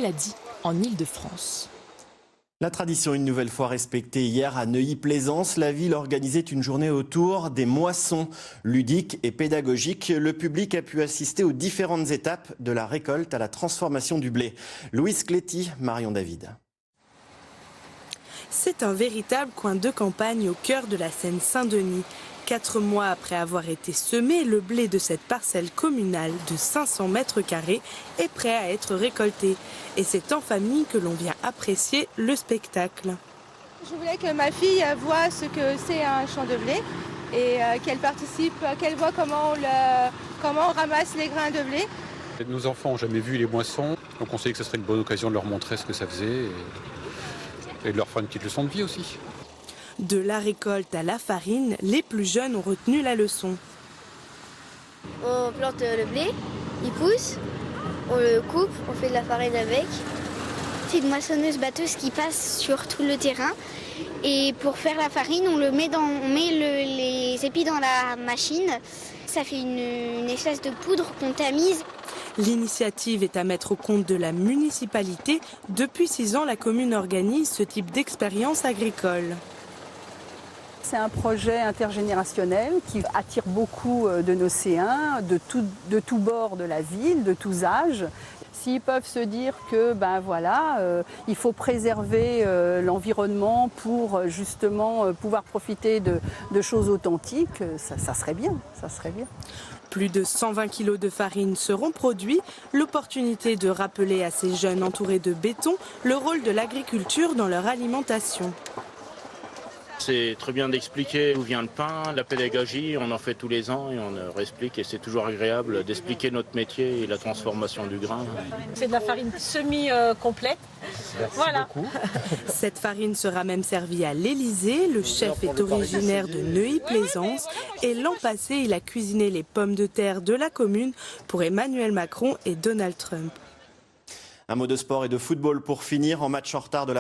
Elle a dit en Île-de-France. La tradition une nouvelle fois respectée hier à Neuilly-Plaisance. La ville organisait une journée autour des moissons ludiques et pédagogiques. Le public a pu assister aux différentes étapes de la récolte à la transformation du blé. Louise Cléty, Marion David. C'est un véritable coin de campagne au cœur de la Seine-Saint-Denis. 4 mois après avoir été semé, le blé de cette parcelle communale de 500 mètres carrés est prêt à être récolté. Et c'est en famille que l'on vient apprécier le spectacle. Je voulais que ma fille voie ce que c'est un champ de blé et qu'elle participe, qu'elle voit comment on ramasse les grains de blé. Nos enfants n'ont jamais vu les moissons, donc on s'est dit que ce serait une bonne occasion de leur montrer ce que ça faisait et de leur faire une petite leçon de vie aussi. De la récolte à la farine, les plus jeunes ont retenu la leçon. On plante le blé, il pousse, on le coupe, on fait de la farine avec. C'est une moissonneuse-batteuse qui passe sur tout le terrain. Et pour faire la farine, on met les épis dans la machine. Ça fait une espèce de poudre qu'on tamise. L'initiative est à mettre au compte de la municipalité. Depuis 6 ans, la commune organise ce type d'expérience agricole. C'est un projet intergénérationnel qui attire beaucoup de Nocéens, de tous bords de la ville, de tous âges. S'ils peuvent se dire que il faut préserver l'environnement pour justement pouvoir profiter de choses authentiques, ça serait bien, ça serait bien. Plus de 120 kilos de farine seront produits. L'opportunité de rappeler à ces jeunes entourés de béton le rôle de l'agriculture dans leur alimentation. C'est très bien d'expliquer d'où vient le pain, la pédagogie, on en fait tous les ans et on leur explique et c'est toujours agréable d'expliquer notre métier et la transformation du grain. C'est de la farine semi-complète. Voilà. Beaucoup. Cette farine sera même servie à l'Élysée. Le chef est originaire de Neuilly-Plaisance et l'an passé, il a cuisiné les pommes de terre de la commune pour Emmanuel Macron et Donald Trump. Un mot de sport et de football pour finir en match en retard de la